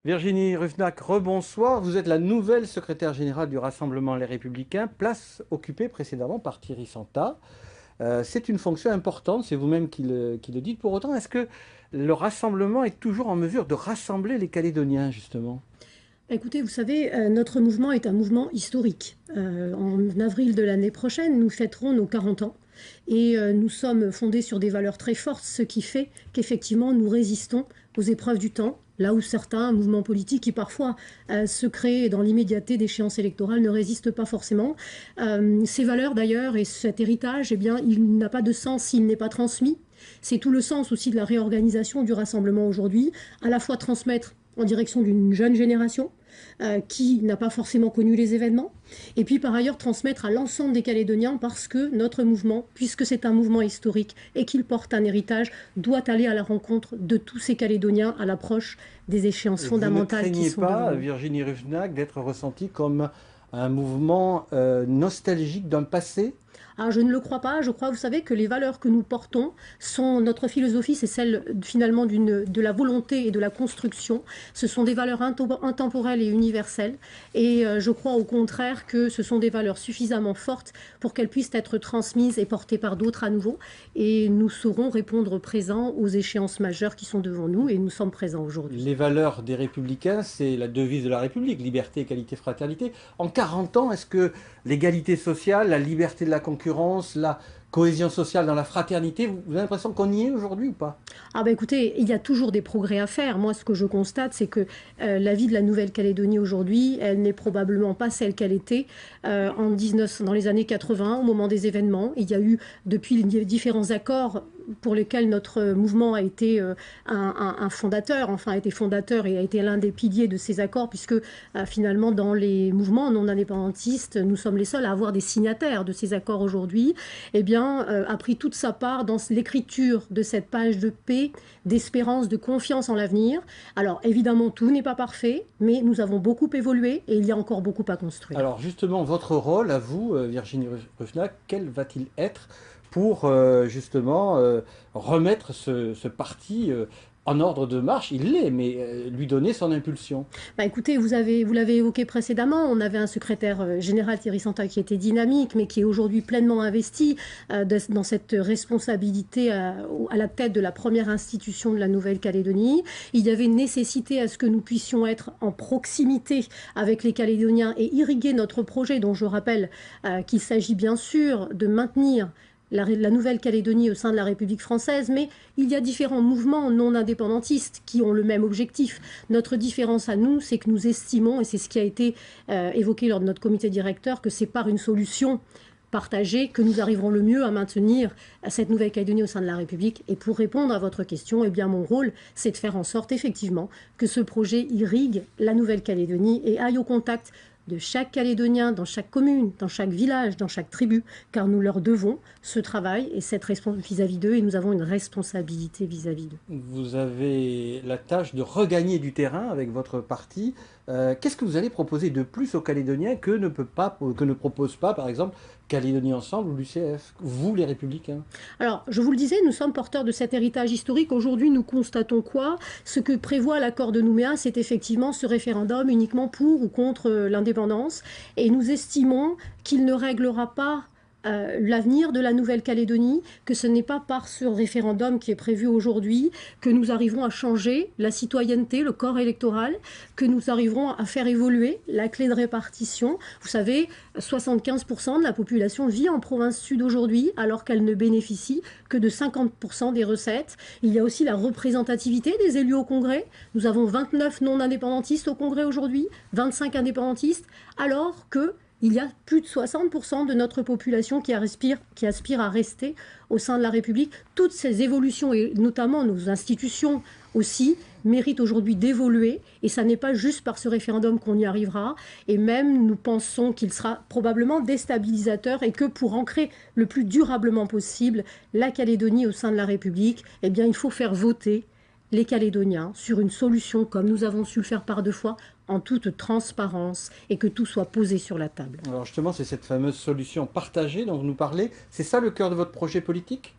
Virginie Rufnac, rebonsoir. Vous êtes la nouvelle secrétaire générale du Rassemblement Les Républicains, place occupée précédemment par Thierry Santa. C'est une fonction importante, c'est vous-même qui le dites. Pour autant, est-ce que le Rassemblement est toujours en mesure de rassembler les Calédoniens, justement? Écoutez, vous savez, notre mouvement est un mouvement historique. En avril de l'année prochaine, nous fêterons nos 40 ans et nous sommes fondés sur des valeurs très fortes, ce qui fait qu'effectivement nous résistons aux épreuves du temps, là où certains mouvements politiques qui parfois se créent dans l'immédiateté d'échéances électorales ne résistent pas forcément. Ces valeurs d'ailleurs et cet héritage, eh bien, il n'a pas de sens s'il n'est pas transmis. C'est tout le sens aussi de la réorganisation du rassemblement aujourd'hui, à la fois transmettre en direction d'une jeune génération qui n'a pas forcément connu les événements, et puis par ailleurs transmettre à l'ensemble des Calédoniens parce que notre mouvement, puisque c'est un mouvement historique et qu'il porte un héritage, doit aller à la rencontre de tous ces Calédoniens à l'approche des échéances Et vous ne fondamentales qui craignez sont devant pas, nous. Virginie Rufnac, d'être ressentie comme un mouvement nostalgique d'un passé? Ah, je ne le crois pas. Je crois, vous savez, que les valeurs que nous portons sont notre philosophie, c'est celle finalement de la volonté et de la construction. Ce sont des valeurs intemporelles et universelles. Et je crois au contraire que ce sont des valeurs suffisamment fortes pour qu'elles puissent être transmises et portées par d'autres à nouveau. Et nous saurons répondre présent aux échéances majeures qui sont devant nous et nous sommes présents aujourd'hui. Les valeurs des Républicains, c'est la devise de la République, liberté, égalité, fraternité. En 40 ans, est-ce que l'égalité sociale, la liberté de la concurrence, la cohésion sociale dans la fraternité, vous avez l'impression qu'on y est aujourd'hui ou pas? Ah bah écoutez, il y a toujours des progrès à faire. Moi, ce que je constate, c'est que la vie de la Nouvelle-Calédonie aujourd'hui, elle n'est probablement pas celle qu'elle était dans les années 80, au moment des événements. Il y a eu, depuis les différents accords pour lesquels notre mouvement a été un fondateur, enfin a été fondateur et a été l'un des piliers de ces accords, puisque finalement, dans les mouvements non indépendantistes, nous sommes les seuls à avoir des signataires de ces accords aujourd'hui, eh bien, a pris toute sa part dans l'écriture de cette page de paix, d'espérance, de confiance en l'avenir. Alors évidemment, tout n'est pas parfait, mais nous avons beaucoup évolué et il y a encore beaucoup à construire. Alors justement, votre rôle à vous, Virginie Rufnac, quel va-t-il être pour justement remettre ce parti en ordre de marche? Il l'est, mais lui donner son impulsion. Bah écoutez, vous l'avez évoqué précédemment, on avait un secrétaire général, Thierry Santa, qui était dynamique, mais qui est aujourd'hui pleinement investi dans cette responsabilité à la tête de la première institution de la Nouvelle-Calédonie. Il y avait une nécessité à ce que nous puissions être en proximité avec les Calédoniens et irriguer notre projet, dont je rappelle qu'il s'agit bien sûr de maintenir la Nouvelle-Calédonie au sein de la République française, mais il y a différents mouvements non indépendantistes qui ont le même objectif. Notre différence à nous, c'est que nous estimons, et c'est ce qui a été évoqué lors de notre comité directeur, que c'est par une solution partagée que nous arriverons le mieux à maintenir cette Nouvelle-Calédonie au sein de la République. Et pour répondre à votre question, eh bien mon rôle, c'est de faire en sorte effectivement que ce projet irrigue la Nouvelle-Calédonie et aille au contact de chaque Calédonien, dans chaque commune, dans chaque village, dans chaque tribu, car nous leur devons ce travail et cette responsabilité vis-à-vis d'eux, et nous avons une responsabilité vis-à-vis d'eux. Vous avez la tâche de regagner du terrain avec votre parti. Qu'est-ce que vous allez proposer de plus aux Calédoniens que ne propose pas, par exemple, Calédonie Ensemble ou l'UCF, vous les Républicains? Alors, je vous le disais, nous sommes porteurs de cet héritage historique. Aujourd'hui, nous constatons quoi? Ce que prévoit l'accord de Nouméa, c'est effectivement ce référendum uniquement pour ou contre l'indépendance. Et nous estimons qu'il ne réglera pas l'avenir de la Nouvelle-Calédonie, que ce n'est pas par ce référendum qui est prévu aujourd'hui que nous arriverons à changer la citoyenneté, le corps électoral, que nous arriverons à faire évoluer la clé de répartition. Vous savez, 75% de la population vit en province sud aujourd'hui, alors qu'elle ne bénéficie que de 50% des recettes. Il y a aussi la représentativité des élus au Congrès. Nous avons 29 non-indépendantistes au Congrès aujourd'hui, 25 indépendantistes, alors que il y a plus de 60% de notre population qui aspire à rester au sein de la République. Toutes ces évolutions, et notamment nos institutions aussi, méritent aujourd'hui d'évoluer. Et ça n'est pas juste par ce référendum qu'on y arrivera. Et même, nous pensons qu'il sera probablement déstabilisateur et que pour ancrer le plus durablement possible la Calédonie au sein de la République, eh bien, il faut faire voter les Calédoniens sur une solution comme nous avons su le faire par deux fois, en toute transparence, et que tout soit posé sur la table. Alors justement, c'est cette fameuse solution partagée dont vous nous parlez. C'est ça le cœur de votre projet politique?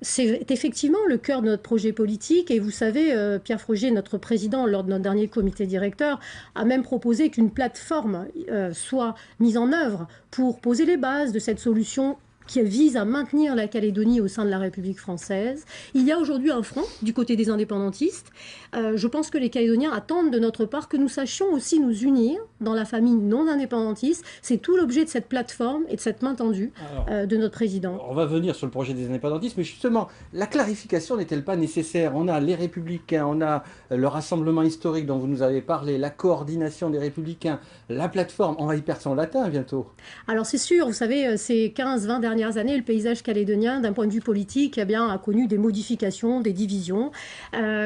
C'est effectivement le cœur de notre projet politique et vous savez, Pierre Frogier, notre président, lors de notre dernier comité directeur, a même proposé qu'une plateforme soit mise en œuvre pour poser les bases de cette solution qui vise à maintenir la Calédonie au sein de la République française. Il y a aujourd'hui un front du côté des indépendantistes. Je pense que les Calédoniens attendent de notre part que nous sachions aussi nous unir dans la famille non indépendantiste. C'est tout l'objet de cette plateforme et de cette main tendue de notre président. On va venir sur le projet des indépendantistes, mais justement, la clarification n'est-elle pas nécessaire? On a les Républicains, on a le rassemblement historique dont vous nous avez parlé, la coordination des Républicains, la plateforme, on va y perdre son latin bientôt. Alors c'est sûr, vous savez, ces 15-20 dernières années, le paysage calédonien, d'un point de vue politique, a connu des modifications, des divisions.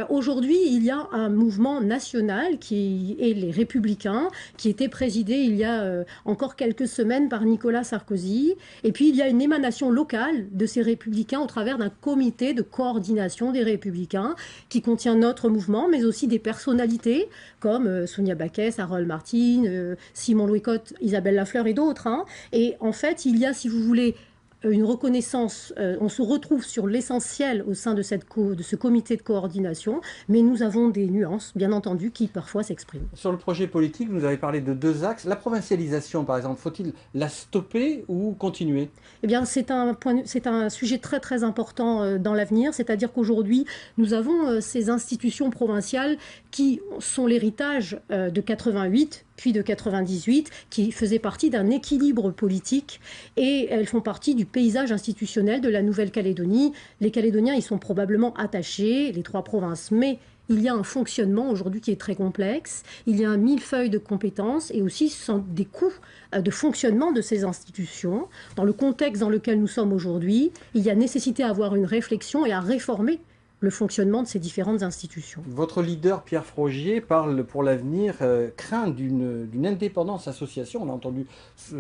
Aujourd'hui, il y a un mouvement national qui est les Républicains, qui était présidé il y a encore quelques semaines par Nicolas Sarkozy. Et puis, il y a une émanation locale de ces Républicains au travers d'un comité de coordination des Républicains qui contient notre mouvement, mais aussi des personnalités comme Sonia Baquès, Harold Martin, Simon Louis Cotte, Isabelle Lafleur et d'autres. Et en fait, il y a, si vous voulez, une reconnaissance, on se retrouve sur l'essentiel au sein de ce comité de coordination, mais nous avons des nuances, bien entendu, qui parfois s'expriment. Sur le projet politique, vous avez parlé de 2 axes. La provincialisation, par exemple, faut-il la stopper ou continuer? Eh bien, c'est un sujet très très important dans l'avenir, c'est-à-dire qu'aujourd'hui, nous avons ces institutions provinciales qui sont l'héritage de 88, puis de 98, qui faisaient partie d'un équilibre politique et elles font partie du paysage institutionnel de la Nouvelle-Calédonie. Les Calédoniens y sont probablement attachés, les 3 provinces, mais il y a un fonctionnement aujourd'hui qui est très complexe, il y a un millefeuille de compétences et aussi ce sont des coûts de fonctionnement de ces institutions. Dans le contexte dans lequel nous sommes aujourd'hui, il y a nécessité à avoir une réflexion et à réformer le fonctionnement de ces différentes institutions. Votre leader, Pierre Frogier, parle pour l'avenir, craint d'une indépendance association. On a entendu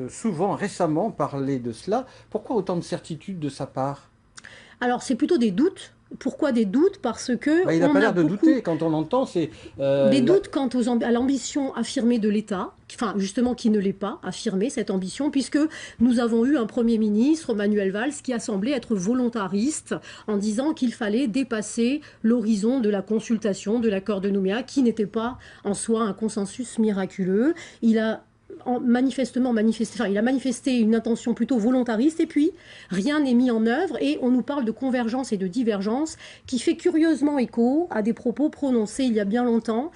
souvent, récemment, parler de cela. Pourquoi autant de certitudes de sa part? Alors, c'est plutôt des doutes. Pourquoi des doutes? Parce que il n'a pas l'air de douter. Quand on entend, c'est... des doutes quant à l'ambition affirmée de l'État, enfin justement qui ne l'est pas affirmée, cette ambition, puisque nous avons eu un Premier ministre, Manuel Valls, qui a semblé être volontariste en disant qu'il fallait dépasser l'horizon de la consultation de l'accord de Nouméa, qui n'était pas en soi un consensus miraculeux. Il a il a manifesté une intention plutôt volontariste et puis rien n'est mis en œuvre et on nous parle de convergence et de divergence qui fait curieusement écho à des propos prononcés il y a bien longtemps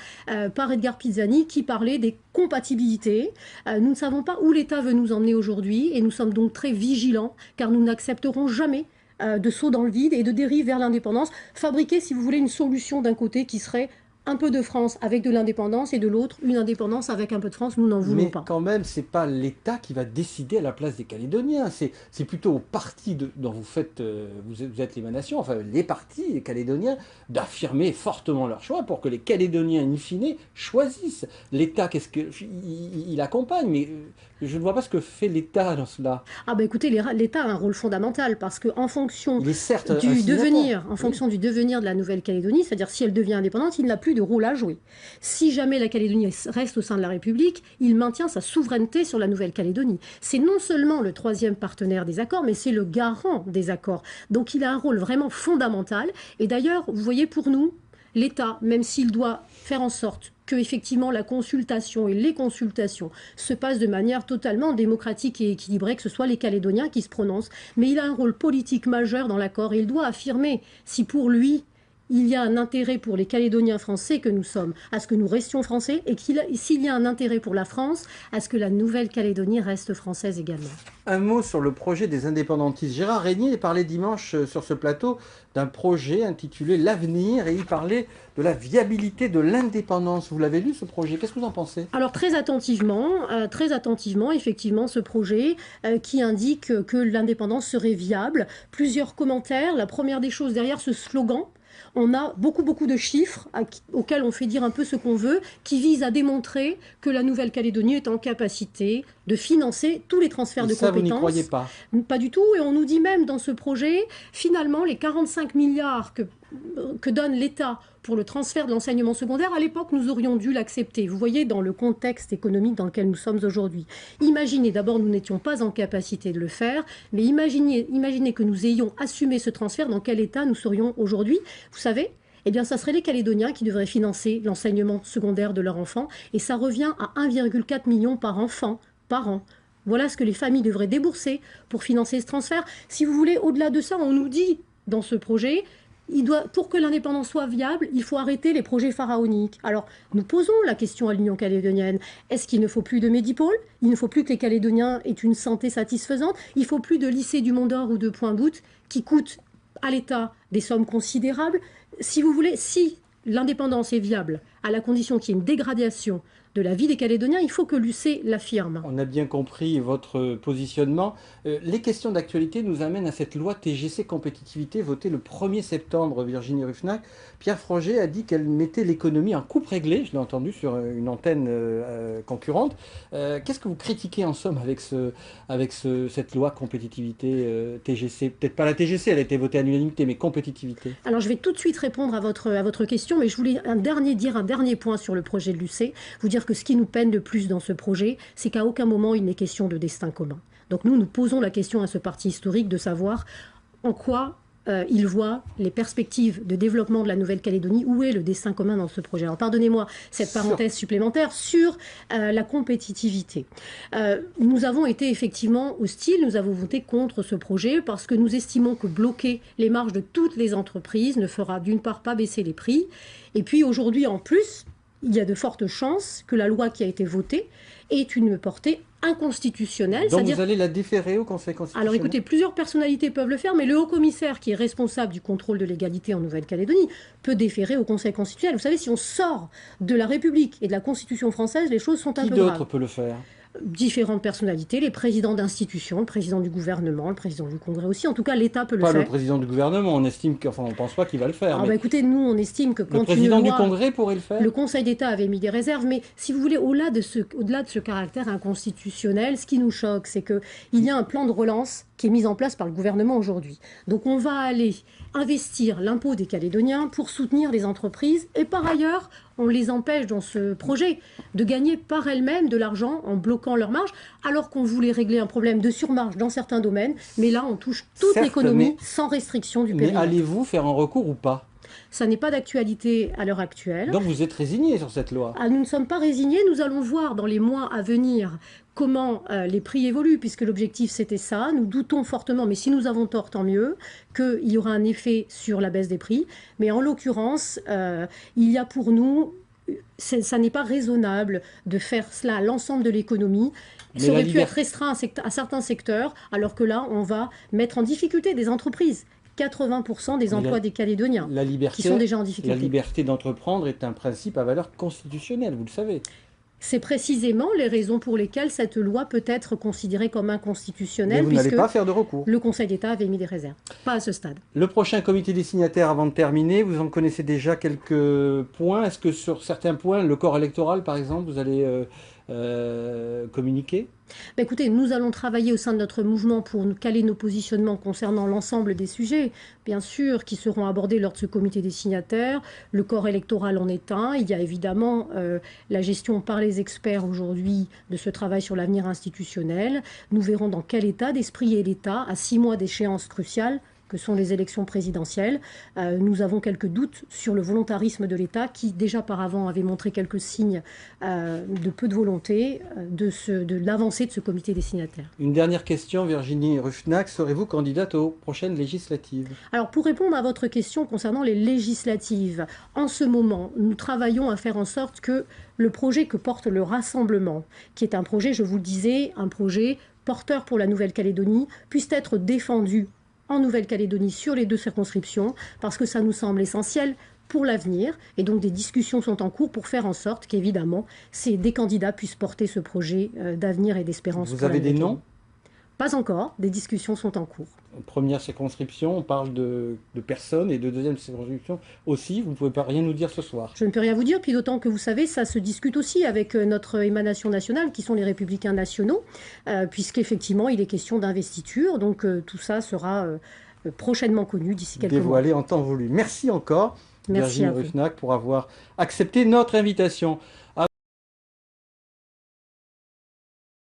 par Edgar Pisani qui parlait des compatibilités. Nous ne savons pas où l'État veut nous emmener aujourd'hui et nous sommes donc très vigilants car nous n'accepterons jamais de saut dans le vide et de dérive vers l'indépendance. Fabriquer, si vous voulez, une solution d'un côté qui serait un peu de France avec de l'indépendance et de l'autre, une indépendance avec un peu de France, nous n'en voulons pas. Mais quand même, ce n'est pas l'État qui va décider à la place des Calédoniens. C'est plutôt au parti dont vous êtes l'émanation, enfin les partis les Calédoniens, d'affirmer fortement leur choix pour que les Calédoniens, in fine, choisissent. L'État, il accompagne, mais je ne vois pas ce que fait l'État dans cela. Ah bah écoutez, l'État a un rôle fondamental parce qu'en fonction du devenir de la Nouvelle-Calédonie, c'est-à-dire si elle devient indépendante, il n'a plus de rôle à jouer. Si jamais la Calédonie reste au sein de la République, il maintient sa souveraineté sur la Nouvelle-Calédonie. C'est non seulement le 3e partenaire des accords, mais c'est le garant des accords. Donc il a un rôle vraiment fondamental. Et d'ailleurs, vous voyez, pour nous, l'État, même s'il doit faire en sorte que effectivement la consultation et les consultations se passent de manière totalement démocratique et équilibrée, que ce soit les Calédoniens qui se prononcent, mais il a un rôle politique majeur dans l'accord et il doit affirmer si pour lui il y a un intérêt pour les Calédoniens français que nous sommes, à ce que nous restions français, et s'il y a un intérêt pour la France, à ce que la Nouvelle-Calédonie reste française également. Un mot sur le projet des indépendantistes. Gérard Régnier parlait dimanche sur ce plateau d'un projet intitulé L'Avenir, et il parlait de la viabilité de l'indépendance. Vous l'avez lu ce projet? Qu'est-ce que vous en pensez? Alors très attentivement, effectivement, ce projet qui indique que l'indépendance serait viable. Plusieurs commentaires. La première des choses derrière ce slogan, on a beaucoup de chiffres auxquels on fait dire un peu ce qu'on veut, qui visent à démontrer que la Nouvelle-Calédonie est en capacité de financer tous les transferts de compétences. Vous n'y croyez pas? Pas du tout. Et on nous dit même dans ce projet, finalement, les 45 milliards que que donne l'État pour le transfert de l'enseignement secondaire, à l'époque, nous aurions dû l'accepter. Vous voyez, dans le contexte économique dans lequel nous sommes aujourd'hui. Imaginez, d'abord, nous n'étions pas en capacité de le faire, mais imaginez que nous ayons assumé ce transfert, dans quel état nous serions aujourd'hui. Vous savez, eh bien, ça serait les Calédoniens qui devraient financer l'enseignement secondaire de leurs enfants, et ça revient à 1,4 million par enfant, par an. Voilà ce que les familles devraient débourser pour financer ce transfert. Si vous voulez, au-delà de ça, on nous dit dans ce projet, pour que l'indépendance soit viable, il faut arrêter les projets pharaoniques. Alors, nous posons la question à l'Union calédonienne. Est-ce qu'il ne faut plus de Médipôle? Il ne faut plus que les Calédoniens aient une santé satisfaisante? Il ne faut plus de lycée du Mont d'Or ou de Pointe-Boute qui coûtent à l'État des sommes considérables? Si vous voulez, si l'indépendance est viable, à la condition qu'il y ait une dégradation de la vie des Calédoniens, il faut que l'UC l'affirme. On a bien compris votre positionnement. Les questions d'actualité nous amènent à cette loi TGC compétitivité votée le 1er septembre, Virginie Ruffnac. Pierre Froger a dit qu'elle mettait l'économie en coupe réglée, je l'ai entendu sur une antenne concurrente. Qu'est-ce que vous critiquez en somme avec cette loi compétitivité TGC? Peut-être pas la TGC, elle a été votée à l'unanimité, mais compétitivité. Alors je vais tout de suite répondre à votre question, mais je voulais dire un dernier point sur le projet de l'UC, vous dire que ce qui nous peine le plus dans ce projet, c'est qu'à aucun moment il n'est question de destin commun. Donc nous posons la question à ce parti historique de savoir en quoi il voit les perspectives de développement de la Nouvelle-Calédonie, où est le destin commun dans ce projet. Alors pardonnez-moi cette parenthèse supplémentaire sur la compétitivité. Nous avons été effectivement hostiles, nous avons voté contre ce projet parce que nous estimons que bloquer les marges de toutes les entreprises ne fera d'une part pas baisser les prix, et puis aujourd'hui en plus, il y a de fortes chances que la loi qui a été votée ait une portée inconstitutionnelle. Donc vous allez la déférer au Conseil constitutionnel? Alors écoutez, plusieurs personnalités peuvent le faire, mais le haut-commissaire qui est responsable du contrôle de l'égalité en Nouvelle-Calédonie peut déférer au Conseil constitutionnel. Vous savez, si on sort de la République et de la Constitution française, les choses sont un peu graves. Qui d'autre peut le faire? Différentes personnalités, les présidents d'institutions, le président du gouvernement, le président du Congrès aussi. En tout cas, l'État peut le faire. Pas le président du gouvernement, on estime on pense pas qu'il va le faire. Alors, écoutez, nous, on estime que quand le président du Congrès pourrait le faire. Le Conseil d'État avait mis des réserves, mais si vous voulez, au-delà de ce caractère inconstitutionnel, ce qui nous choque, c'est qu'il y a un plan de relance qui est mis en place par le gouvernement aujourd'hui. Donc on va aller investir l'impôt des Calédoniens pour soutenir les entreprises, et par ailleurs, on les empêche dans ce projet de gagner par elles-mêmes de l'argent en bloquant leurs marges, alors qu'on voulait régler un problème de surmarge dans certains domaines, mais là on touche toute l'économie sans restriction du périmètre. Mais allez-vous faire un recours ou pas? Ça n'est pas d'actualité à l'heure actuelle. Donc vous êtes résigné sur cette loi? Nous ne sommes pas résignés, nous allons voir dans les mois à venir comment les prix évoluent, puisque l'objectif c'était ça. Nous doutons fortement, mais si nous avons tort, tant mieux, qu'il y aura un effet sur la baisse des prix. Mais en l'occurrence, il y a pour nous, ça n'est pas raisonnable de faire cela à l'ensemble de l'économie. Ça aurait pu être restreint à certains secteurs, alors que là, on va mettre en difficulté des entreprises. 80% des emplois des Calédoniens qui sont déjà en difficulté. La liberté d'entreprendre est un principe à valeur constitutionnelle, vous le savez. C'est précisément les raisons pour lesquelles cette loi peut être considérée comme inconstitutionnelle. Mais vous n'allez pas faire de recours. Le Conseil d'État avait mis des réserves. Pas à ce stade. Le prochain comité des signataires, avant de terminer, vous en connaissez déjà quelques points. Est-ce que sur certains points, le corps électoral par exemple, vous allez communiquer? Écoutez, nous allons travailler au sein de notre mouvement pour nous caler nos positionnements concernant l'ensemble des sujets, bien sûr, qui seront abordés lors de ce comité des signataires. Le corps électoral en est un. Il y a évidemment la gestion par les experts aujourd'hui de ce travail sur l'avenir institutionnel. Nous verrons dans quel état d'esprit est l'État à 6 mois d'échéance cruciale que sont les élections présidentielles. Nous avons quelques doutes sur le volontarisme de l'État qui, déjà par avant, avait montré quelques signes de peu de volonté de l'avancée de ce comité des signataires. Une dernière question, Virginie Ruffnac. Serez-vous candidate aux prochaines législatives? Alors, pour répondre à votre question concernant les législatives, en ce moment, nous travaillons à faire en sorte que le projet que porte le Rassemblement, qui est un projet, je vous le disais, un projet porteur pour la Nouvelle-Calédonie, puisse être défendu en Nouvelle-Calédonie sur les 2 circonscriptions, parce que ça nous semble essentiel pour l'avenir. Et donc des discussions sont en cours pour faire en sorte qu'évidemment, des candidats puissent porter ce projet d'avenir et d'espérance. Vous avez des noms? Pas encore, des discussions sont en cours. Première circonscription, on parle de personnes, et de deuxième circonscription aussi. Vous ne pouvez pas rien nous dire ce soir? Je ne peux rien vous dire, puis d'autant que vous savez, ça se discute aussi avec notre émanation nationale, qui sont les Républicains nationaux, puisqu'effectivement, il est question d'investiture. Donc tout ça sera prochainement connu d'ici quelques mois. Dévoilé en temps voulu. Merci encore, Merci Virginie Ruffnac, pour avoir accepté notre invitation.